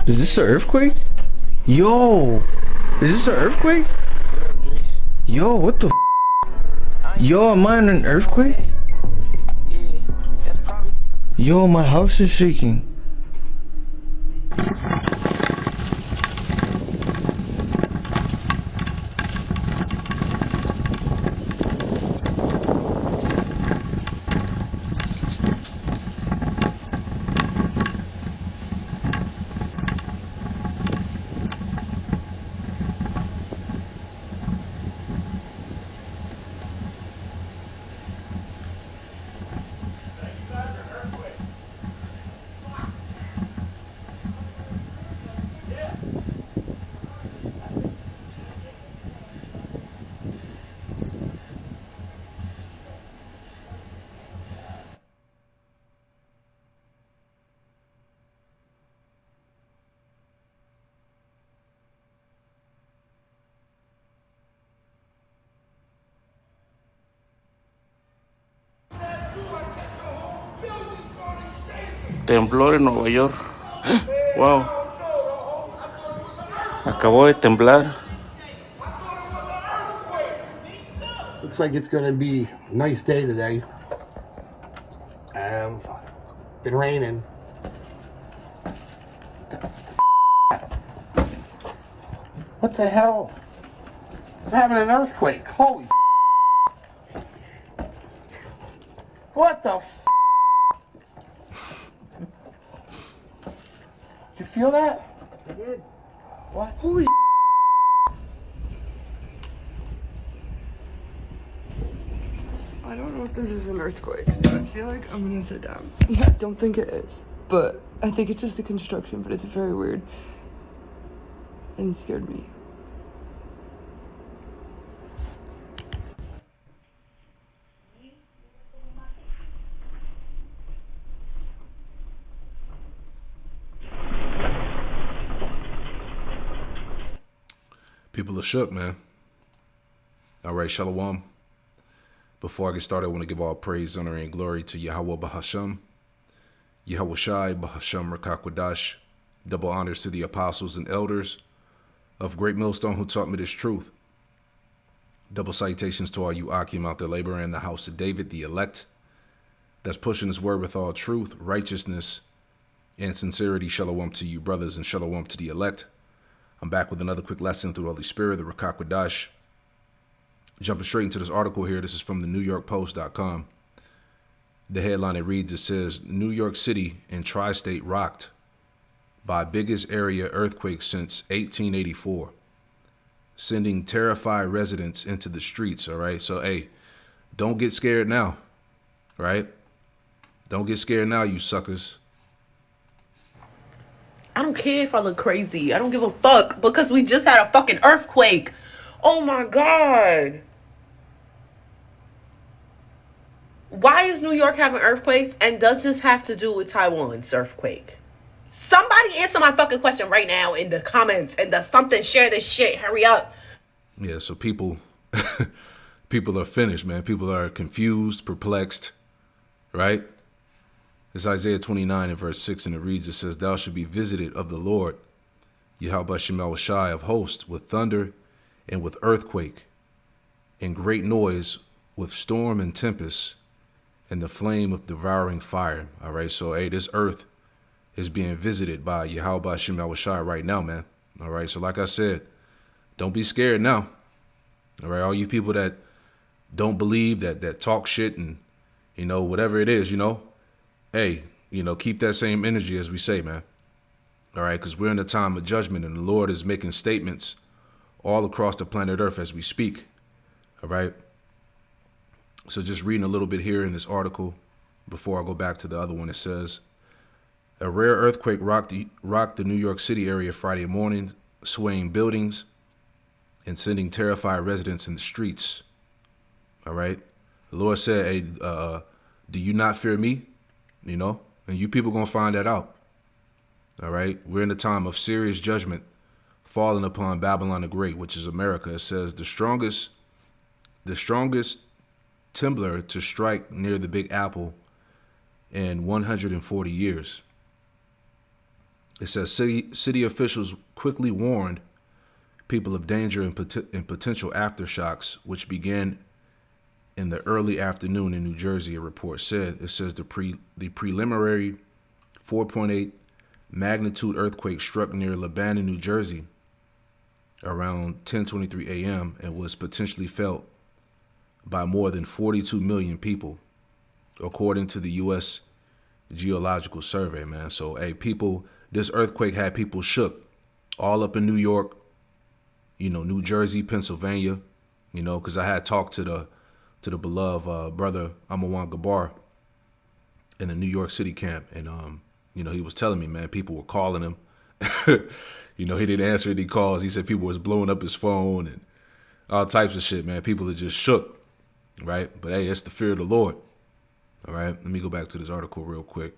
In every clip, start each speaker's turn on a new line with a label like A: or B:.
A: Is this an earthquake? Yo, is this an earthquake? Yo, what the Yo, am I in an earthquake? Yo, my house is shaking.
B: Temblor en Nueva York. Wow. Acabó de temblar.
C: Looks like it's going to be a nice day today. Been raining. What the hell? We're having an earthquake. Holy What the You feel that?
D: I did.
C: What? Holy
E: I don't know if this is an earthquake, so I feel like I'm gonna sit down. I don't think it is, but I think it's just the construction, but it's very weird. And it scared me.
F: People are shook, man. All right, Shalom. Before I get started, I want to give all praise, honor, and glory to Yahweh Bahasham, Yahweh Shai Bahasham Rakakwadash. Double honors to the apostles and elders of Great Millstone who taught me this truth. Double salutations to all you Akim out there laboring in the house of David, the elect, that's pushing his word with all truth, righteousness, and sincerity. Shalom to you, brothers, and shalom to the elect. I'm back with another quick lesson through the Holy Spirit, the Rakakwadash. Jumping straight into this article here. This is from the NewYorkPost.com. The headline it reads, it says, New York City and tri-state rocked by biggest area earthquake since 1884, sending terrified residents into the streets. All right. So, hey, don't get scared now. Right? Don't get scared now, you suckers.
G: I don't care if I look crazy. I don't give a fuck because we just had a fucking earthquake. Oh my God. Why is New York having earthquakes, and does this have to do with Taiwan's earthquake? Somebody answer my fucking question right now in the comments and something, share this shit. Hurry up.
F: Yeah, so people are finished, man. People are confused, perplexed, right? It's Isaiah 29 and verse 6, and it reads, it says, Thou shalt be visited of the Lord, Yahweh Shemel Shai of hosts, with thunder and with earthquake, and great noise, with storm and tempest, and the flame of devouring fire. All right, so hey, this earth is being visited by Yahweh Shemel Shai right now, man. All right, so like I said, don't be scared now. All right, all you people that don't believe, that talk shit and, whatever it is, hey, keep that same energy as we say, man. All right, because we're in a time of judgment and the Lord is making statements all across the planet Earth as we speak. All right. So just reading a little bit here in this article before I go back to the other one. It says, a rare earthquake rocked the New York City area Friday morning, swaying buildings and sending terrified residents in the streets. All right. The Lord said, hey, do you not fear me? And you people going to find that out. All right. We're in a time of serious judgment falling upon Babylon the Great, which is America. It says the strongest timber to strike near the Big Apple in 140 years. It says city officials quickly warned people of danger and potential aftershocks, which began in the early afternoon in New Jersey, a report said. It says the preliminary 4.8 magnitude earthquake struck near Lebanon, New Jersey around 10:23 a.m. and was potentially felt by more than 42 million people, according to the U.S. Geological Survey, man. So, hey, people, this earthquake had people shook all up in New York, New Jersey, Pennsylvania, because I had talked to the beloved brother Amawan Gabar in the New York City camp. And, he was telling me, man, people were calling him. He didn't answer any calls. He said people was blowing up his phone and all types of shit, man. People are just shook, right? But, hey, it's the fear of the Lord. All right, let me go back to this article real quick.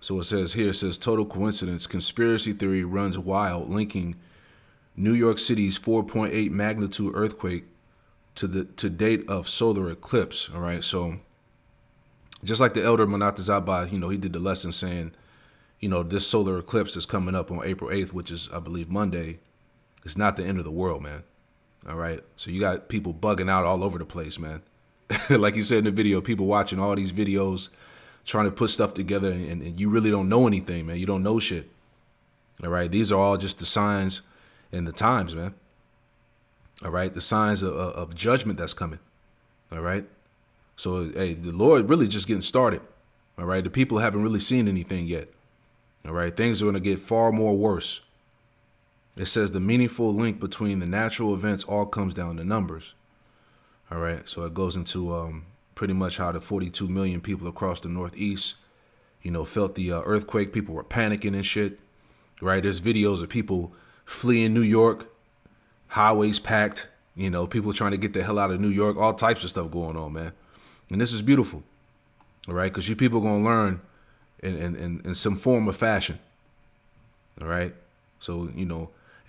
F: So it says total coincidence, conspiracy theory runs wild, linking New York City's 4.8 magnitude earthquake to date of solar eclipse. All right, so just like the elder Manatazaba, he did the lesson saying, this solar eclipse is coming up on April 8th, which is, I believe, Monday. It's not the end of the world, man. All right, so you got people bugging out all over the place, man. Like you said in the video, people watching all these videos, trying to put stuff together, and you really don't know anything, man. You don't know shit. All right. These are all just the signs and the times, man. All right. The signs of judgment that's coming. All right. So, hey, the Lord really just getting started. All right. The people haven't really seen anything yet. All right. Things are going to get far more worse. It says the meaningful link between the natural events all comes down to numbers. All right, so it goes into pretty much how the 42 million people across the Northeast, felt the earthquake. People were panicking and shit, right? There's videos of people fleeing New York, highways packed, people trying to get the hell out of New York, all types of stuff going on, man. And this is beautiful, all right? Because you people going to learn in some form of fashion, all right? So,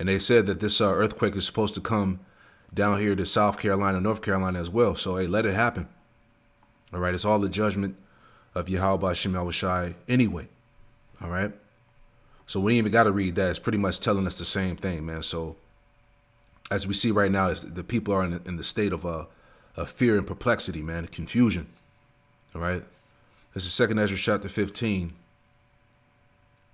F: and they said that this earthquake is supposed to come down here to South Carolina, North Carolina as well. So, hey, let it happen. All right. It's all the judgment of Yahweh Shem Yahushai anyway. All right. So we ain't even got to read that. It's pretty much telling us the same thing, man. So as we see right now, is the people are in the state of fear and perplexity, man, confusion. All right. This is 2 Ezra chapter 15.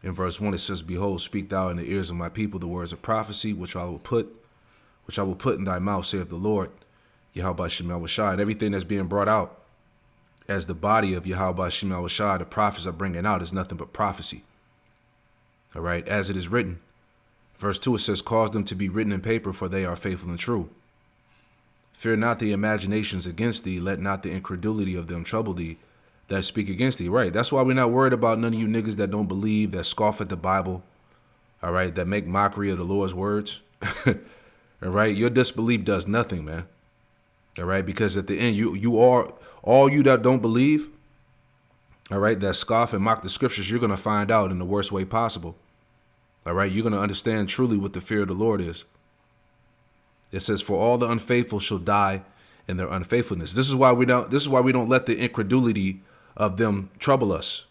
F: In verse 1, it says, "Behold, speak thou in the ears of my people the words of prophecy, which I will put in thy mouth, saith the Lord, Yahweh Shem Yahushai." And everything that's being brought out as the body of Yahweh Shem Yahushai, the prophets are bringing out, is nothing but prophecy. All right, as it is written. Verse 2, it says, "Cause them to be written in paper, for they are faithful and true. Fear not the imaginations against thee, let not the incredulity of them trouble thee that speak against thee." Right, that's why we're not worried about none of you niggas that don't believe, that scoff at the Bible, all right, that make mockery of the Lord's words. All right, your disbelief does nothing, man. All right, because at the end, you are all you that don't believe. All right, that scoff and mock the scriptures, you're gonna find out in the worst way possible. All right, you're gonna understand truly what the fear of the Lord is. It says, "For all the unfaithful shall die in their unfaithfulness." This is why we don't let the incredulity of them trouble us.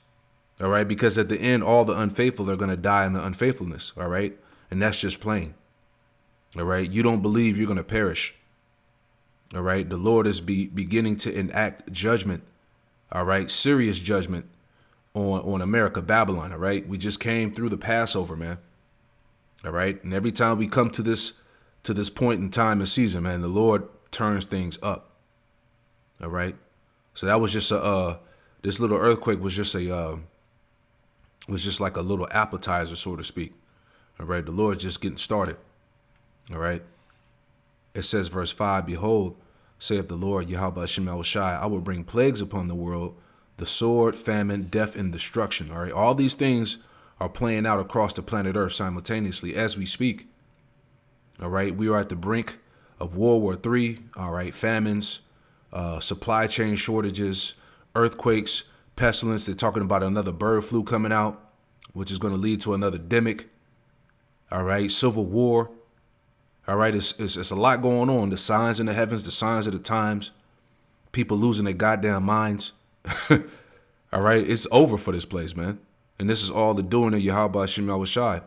F: All right, because at the end, all the unfaithful are gonna die in the unfaithfulness. All right, and that's just plain. All right, you don't believe, you're going to perish. All right, the Lord is beginning to enact judgment. All right, serious judgment on America, Babylon. All right, we just came through the Passover, man. All right, and every time we come to this point in time and season, man, the Lord turns things up. All right, so that was just this little earthquake was just like a little appetizer, so to speak. All right, the Lord's just getting started. All right. It says, verse 5, "Behold, saith the Lord, Yahweh Shem Yahushai, I will bring plagues upon the world, the sword, famine, death, and destruction." All right. All these things are playing out across the planet Earth simultaneously as we speak. All right. We are at the brink of World War III. All right. Famines, supply chain shortages, earthquakes, pestilence. They're talking about another bird flu coming out, which is going to lead to another demic. All right. Civil war. All right, it's a lot going on. The signs in the heavens, the signs of the times, people losing their goddamn minds. All right, it's over for this place, man. And this is all the doing of Yahweh Hashem Yahushai.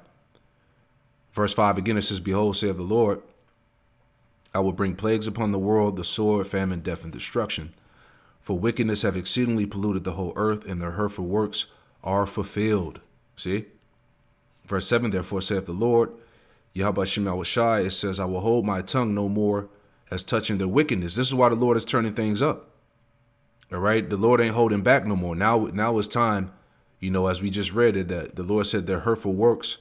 F: Verse 5 again, it says, behold, saith the Lord, I will bring plagues upon the world, the sword, famine, death, and destruction. For wickedness have exceedingly polluted the whole earth, and their hurtful works are fulfilled. See? Verse 7, therefore saith the Lord, Yahweh Hashem Yahushai, it says, I will hold my tongue no more as touching their wickedness. This is why the Lord is turning things up. All right? The Lord ain't holding back no more. Now it's time, as we just read it, that the Lord said their hurtful works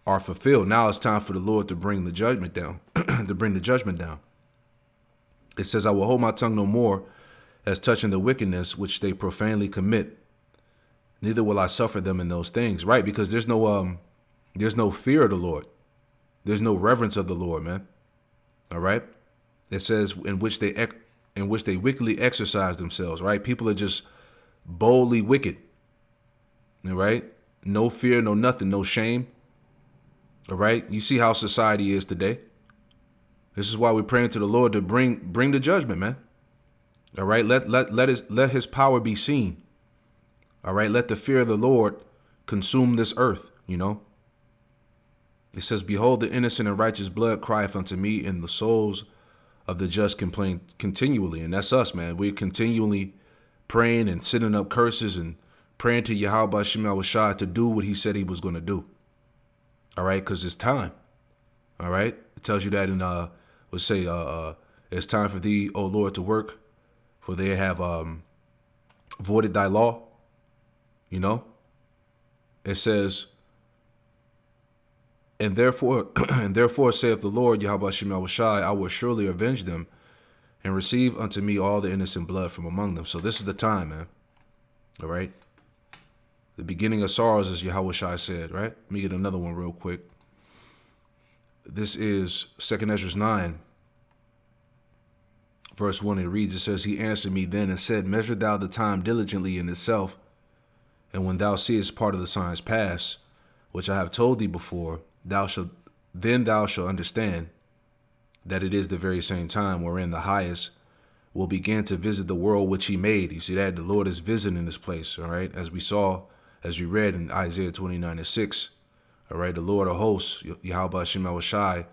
F: are fulfilled. Now it's time for the Lord to bring the judgment down, to bring the judgment down. It says, I will hold my tongue no more as touching the wickedness which they profanely commit. Neither will I suffer them in those things, right? Because there's no fear of the Lord. There's no reverence of the Lord, man. All right. It says in which they wickedly exercise themselves, right? People are just boldly wicked. All right. No fear, no nothing, no shame. All right. You see how society is today. This is why we're praying to the Lord to bring the judgment, man. All right. Let his power be seen. All right. Let the fear of the Lord consume this earth. It says, behold, the innocent and righteous blood crieth unto me, and the souls of the just complain continually. And that's us, man. We're continually praying and sending up curses and praying to Yahweh Hashem Yahushai to do what he said he was going to do. All right. Because it's time. All right. It tells you that in, it's time for thee, O Lord, to work, for they have voided thy law. It says, and therefore saith the Lord, Yahweh Hashem Yahushai, I will surely avenge them and receive unto me all the innocent blood from among them. So this is the time, man. All right. The beginning of sorrows, as Yahushai said, right? Let me get another one real quick. This is 2 Ezra 9, verse 1. It reads, it says, he answered me then and said, measure thou the time diligently in itself, and when thou seest part of the signs pass, which I have told thee before, thou shalt understand that it is the very same time wherein the highest will begin to visit the world which he made. You see that? The Lord is visiting this place, all right? As we read in Isaiah 29:6, all right? The Lord of hosts, Yahweh Hashem Yahushai,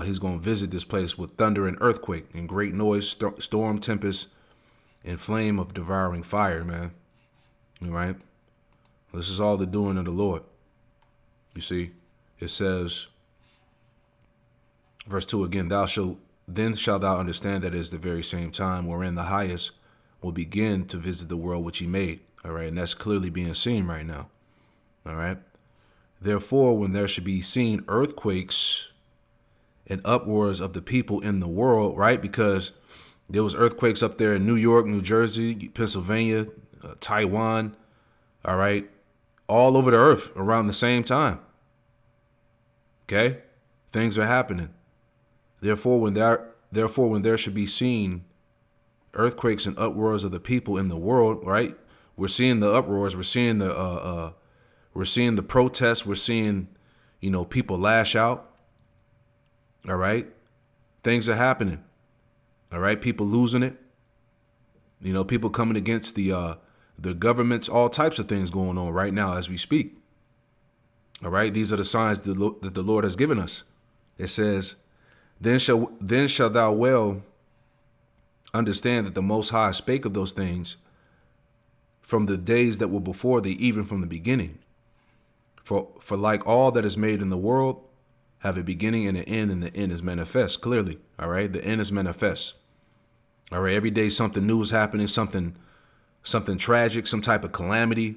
F: he's going to visit this place with thunder and earthquake and great noise, storm, tempest, and flame of devouring fire, man. All right? This is all the doing of the Lord. You see? It says, verse 2 again, then shalt thou understand that it is the very same time wherein the highest will begin to visit the world which he made. All right. And that's clearly being seen right now. All right. Therefore, when there should be seen earthquakes and uproars of the people in the world, right? Because there was earthquakes up there in New York, New Jersey, Pennsylvania, Taiwan. All right. All over the earth around the same time. Okay, things are happening. Therefore, when there should be seen earthquakes and uproars of the people in the world, right? We're seeing the uproars. We're seeing the protests. We're seeing, people lash out. All right, things are happening. All right, people losing it. People coming against the governments. All types of things going on right now as we speak. All right, these are the signs that the Lord has given us. It says, then shall thou well understand that the Most High spake of those things from the days that were before thee, even from the beginning. For like all that is made in the world, have a beginning and an end, and the end is manifest clearly. All right, the end is manifest. All right, every day something new is happening, something tragic, some type of calamity.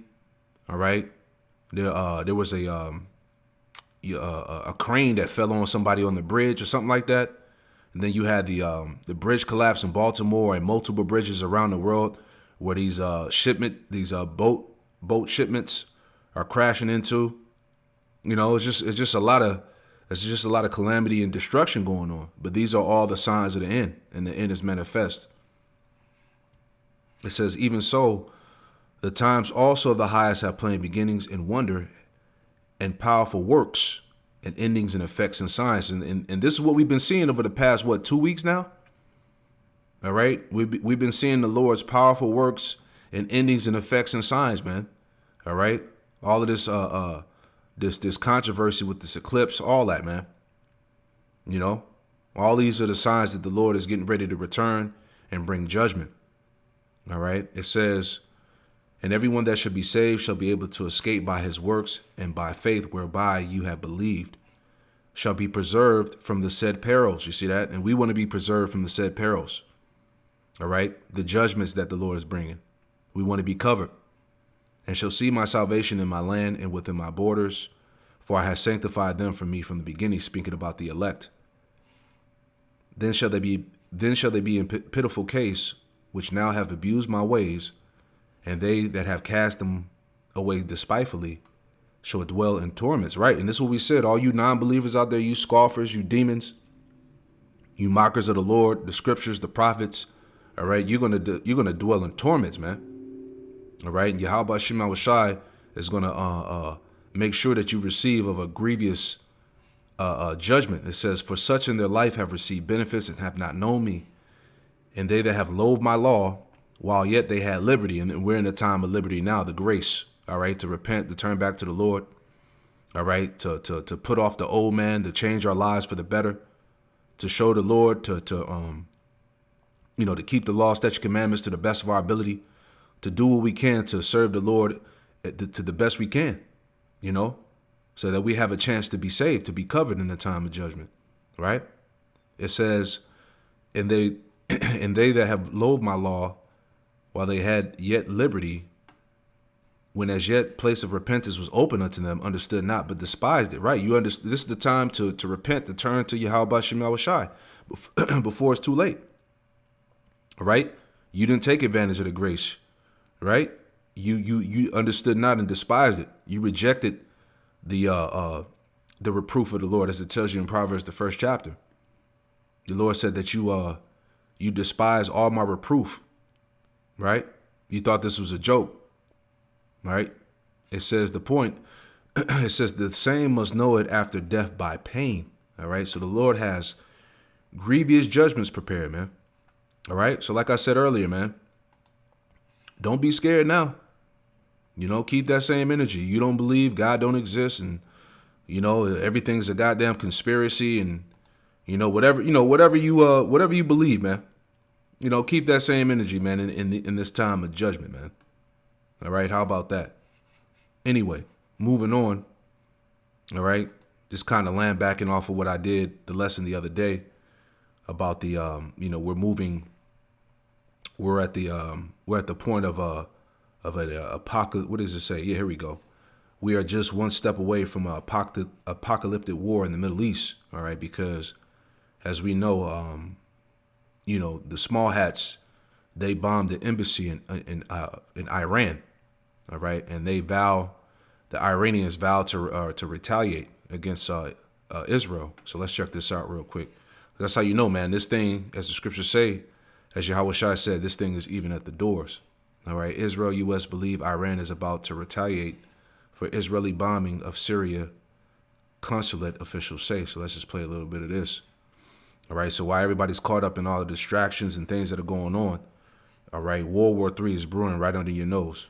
F: All right. There was a crane that fell on somebody on the bridge or something like that. And then you had the bridge collapse in Baltimore and multiple bridges around the world where these boat shipments are crashing into. It's just a lot of calamity and destruction going on. But these are all the signs of the end, and the end is manifest. It says, even so, the times also of the highest have plain beginnings and wonder and powerful works and endings and effects and signs. And this is what we've been seeing over the past, 2 weeks now? All right. We've been seeing the Lord's powerful works and endings and effects and signs, man. All right. All of this this controversy with this eclipse, all that, man. You know, all these are the signs that the Lord is getting ready to return and bring judgment. All right. It says, and everyone that shall be saved shall be able to escape by his works, and by faith whereby you have believed shall be preserved from the said perils. You see that? And we want to be preserved from the said perils. All right. The judgments that the Lord is bringing. We want to be covered. And shall see my salvation in my land and within my borders, for I have sanctified them for me from the beginning, speaking about the elect. Then shall they be in pitiful case, which now have abused my ways, and they that have cast them away despitefully shall dwell in torments. Right, and this is what we said. All you non-believers out there, you scoffers, you demons, you mockers of the Lord, the scriptures, the prophets. All right, you're gonna dwell in torments, man. All right, and Yahweh Shema Shai is gonna make sure that you receive of a grievous judgment. It says, for such in their life have received benefits and have not known me, and they that have loathed my law, while yet they had liberty. And we're in a time of liberty now, the grace, all right, to repent, to turn back to the Lord, all right, to put off the old man, to change our lives for the better, to show the Lord, to keep the law, statute, commandments to the best of our ability, to do what we can to serve the Lord to the best we can, so that we have a chance to be saved, to be covered in the time of judgment, right? It says, and they that have loathed my law, while they had yet liberty, when as yet place of repentance was open unto them, understood not, but despised it, right? This is the time to repent, to turn to Yahweh Shem Shai before it's too late, right? You didn't take advantage of the grace, right? You understood not and despised it. You rejected the reproof of the Lord, as it tells you in Proverbs, the 1st chapter. The Lord said that you despise all my reproof, right? You thought this was a joke, right? It says the point, it says the same must know it after death by pain, all right? So the Lord has grievous judgments prepared, man, all right? So like I said earlier, man, don't be scared now. Keep that same energy. You don't believe God don't exist, and everything's a goddamn conspiracy, and whatever you believe, man. Keep that same energy, man, in this time of judgment, man. All right, how about that? Anyway, moving on. All right, just kind of land backing off of what I did the lesson the other day about the we're at the point of an apocalypse. What does it say? Yeah, here we go. We are just one step away from an apocalyptic war in the Middle East. All right, because as we know, the small hats, they bombed the embassy in Iran. All right, and the Iranians vow to retaliate against Israel. So let's check this out real quick. That's how you know, man. This thing, as the scriptures say, as Yahweh Shai said, this thing is even at the doors. All right, Israel, U.S. believe Iran is about to retaliate for Israeli bombing of Syria, consulate officials say. So let's just play a little bit of this. All right, so while everybody's caught up in all the distractions and things that are going on, all right, World War III is brewing right under your nose.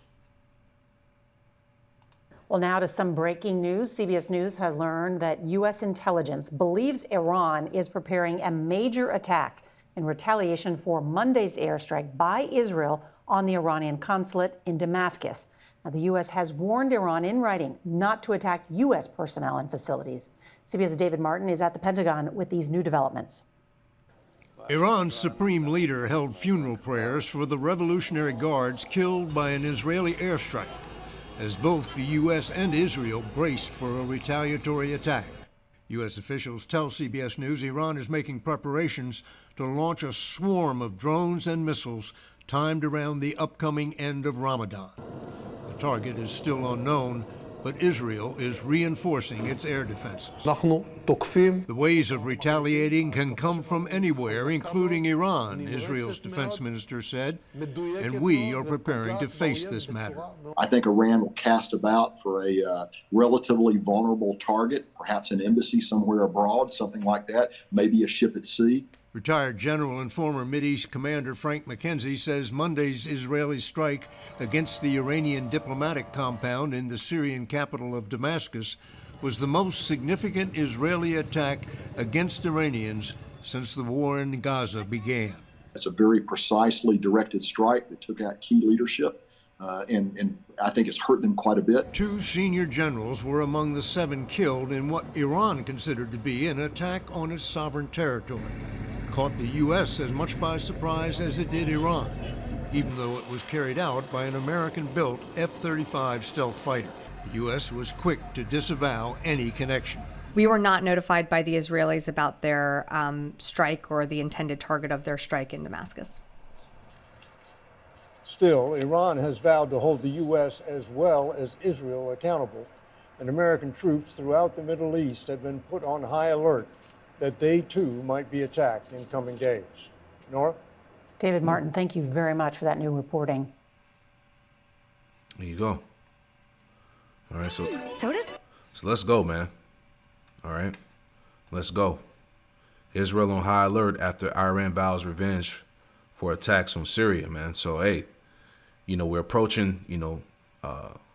D: Well, now to some breaking news. CBS News has learned that U.S. intelligence believes Iran is preparing a major attack in retaliation for Monday's airstrike by Israel on the Iranian consulate in Damascus. Now, the U.S. has warned Iran in writing not to attack U.S. personnel and facilities. CBS's David Martin is at the Pentagon with these new developments.
H: Iran's supreme leader held funeral prayers for the Revolutionary Guards killed by an Israeli airstrike, as both the U.S. and Israel braced for a retaliatory attack. U.S. officials tell CBS News Iran is making preparations to launch a swarm of drones and missiles timed around the upcoming end of Ramadan. The target is still unknown, but Israel is reinforcing its air defenses. The ways of retaliating can come from anywhere, including Iran, Israel's defense minister said, and we are preparing to face this matter.
I: I think Iran will cast about for a relatively vulnerable target, perhaps an embassy somewhere abroad, something like that, maybe a ship at sea.
H: Retired General and former Mideast Commander Frank McKenzie says Monday's Israeli strike against the Iranian diplomatic compound in the Syrian capital of Damascus was the most significant Israeli attack against Iranians since the war in Gaza began.
I: It's a very precisely directed strike that took out key leadership, and I think it's hurt them quite a bit.
H: 2 senior generals were among the 7 killed in what Iran considered to be an attack on its sovereign territory. Caught the U.S. as much by surprise as it did Iran, even though it was carried out by an American-built F-35 stealth fighter. The U.S. was quick to disavow any connection.
J: We were not notified by the Israelis about their strike or the intended target of their strike in Damascus.
H: Still, Iran has vowed to hold the U.S. as well as Israel accountable, and American troops throughout the Middle East have been put on high alert that they too might be attacked in coming days. Nora?
D: David Martin, thank you very much for that new reporting.
F: There you go. All right, so
J: does.
F: So let's go, man. All right, let's go. Israel on high alert after Iran vows revenge for attacks on Syria, man. So, hey, we're approaching,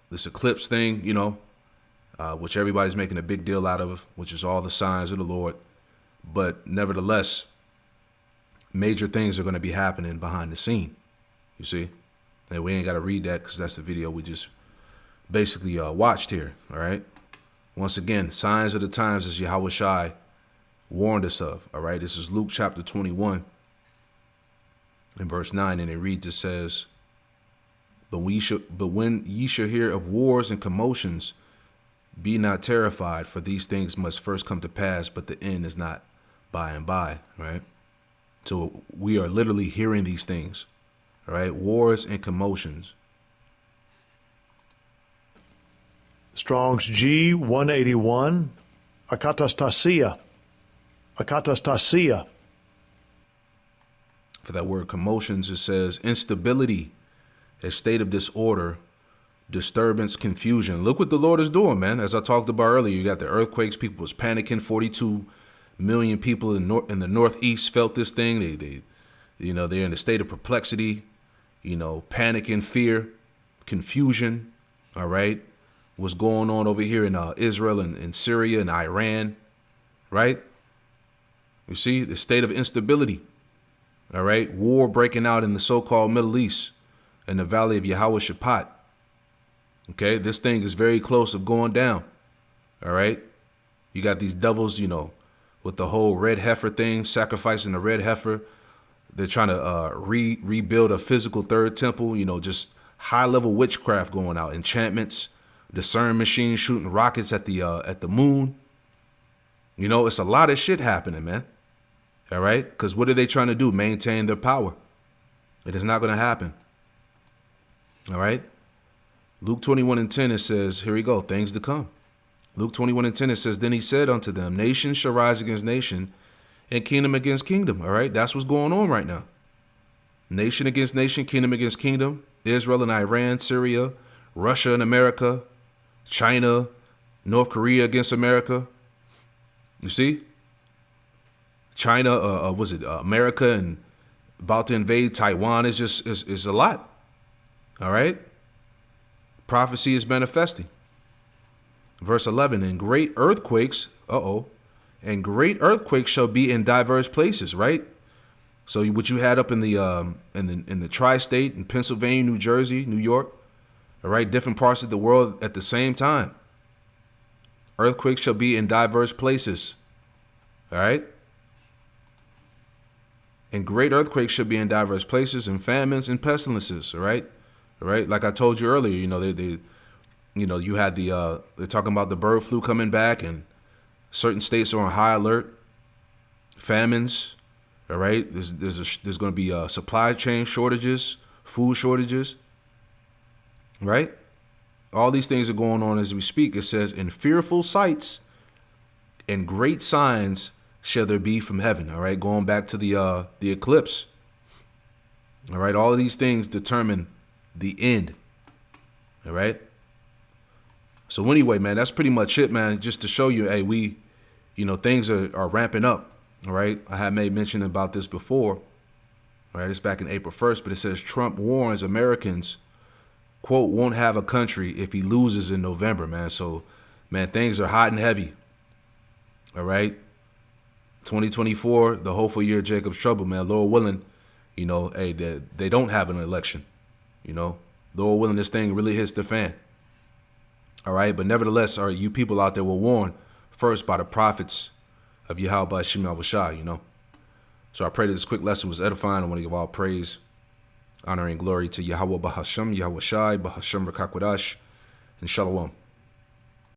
F: this eclipse thing, which everybody's making a big deal out of, which is all the signs of the Lord. But nevertheless, major things are going to be happening behind the scene, you see? And we ain't got to read that because that's the video we just basically watched here, all right? Once again, signs of the times as Yahweh Shai warned us of, all right? This is Luke chapter 21 and verse 9, and it reads, it says, But when ye shall hear of wars and commotions, be not terrified, for these things must first come to pass, but the end is not by and by, right? So we are literally hearing these things, all right? Wars and commotions.
K: Strong's G181, akatastasia. Akatastasia.
F: For that word commotions, it says instability, a state of disorder, disturbance, confusion. Look what the Lord is doing, man. As I talked about earlier, you got the earthquakes. People was panicking. 42 million people in the Northeast felt this thing. They're in a state of perplexity, panicking, fear, confusion. All right. What's going on over here in Israel and Syria and Iran, right? You see the state of instability. All right. War breaking out in the so-called Middle East in the valley of Yahweh Shaphat. Okay, this thing is very close of going down. All right. You got these devils, with the whole red heifer thing, sacrificing the red heifer. They're trying to rebuild a physical third temple, just high level witchcraft going out, enchantments, discern machines shooting rockets at the moon. It's a lot of shit happening, man. All right. Because what are they trying to do? Maintain their power. It is not going to happen. All right. Luke 21:10, it says, here we go, things to come. Luke 21:10, it says, then he said unto them, nation shall rise against nation and kingdom against kingdom. All right, that's what's going on right now. Nation against nation, kingdom against kingdom, Israel and Iran, Syria, Russia and America, China, North Korea against America. You see? China, America and about to invade Taiwan is a lot. All right. Prophecy is manifesting. Verse 11, and great earthquakes, and great earthquakes shall be in diverse places, right? So what you had up in the tri-state in Pennsylvania, New Jersey, New York, all right, different parts of the world at the same time. Earthquakes shall be in diverse places, all right? And great earthquakes shall be in diverse places, and famines and pestilences, all right? All right, like I told you earlier, you had they're talking about the bird flu coming back, and certain states are on high alert. Famines, all right. There's going to be supply chain shortages, food shortages, right? All these things are going on as we speak. It says, "In fearful sights and great signs shall there be from heaven." All right, going back to the eclipse. All right, all of these things determine the end. All right. So anyway, man, that's pretty much it, man. Just to show you, hey, things are ramping up. All right. I had made mention about this before. All right. It's back in April 1st, but it says Trump warns Americans, quote, won't have a country if he loses in November, man. So, man, things are hot and heavy. All right. 2024, the hopeful year of Jacob's trouble, man. Lord willing, you know, hey, they don't have an election. You know, Lord willing, this thing really hits the fan. All right. But nevertheless, all right, you people out there were warned first by the prophets of Yahweh Shem Yahushua, you know. So I pray that this quick lesson was edifying. I want to give all praise, honor, and glory to Yahweh Bahashem, Yahushai, Bahashem Rakakwadash, and Shalom.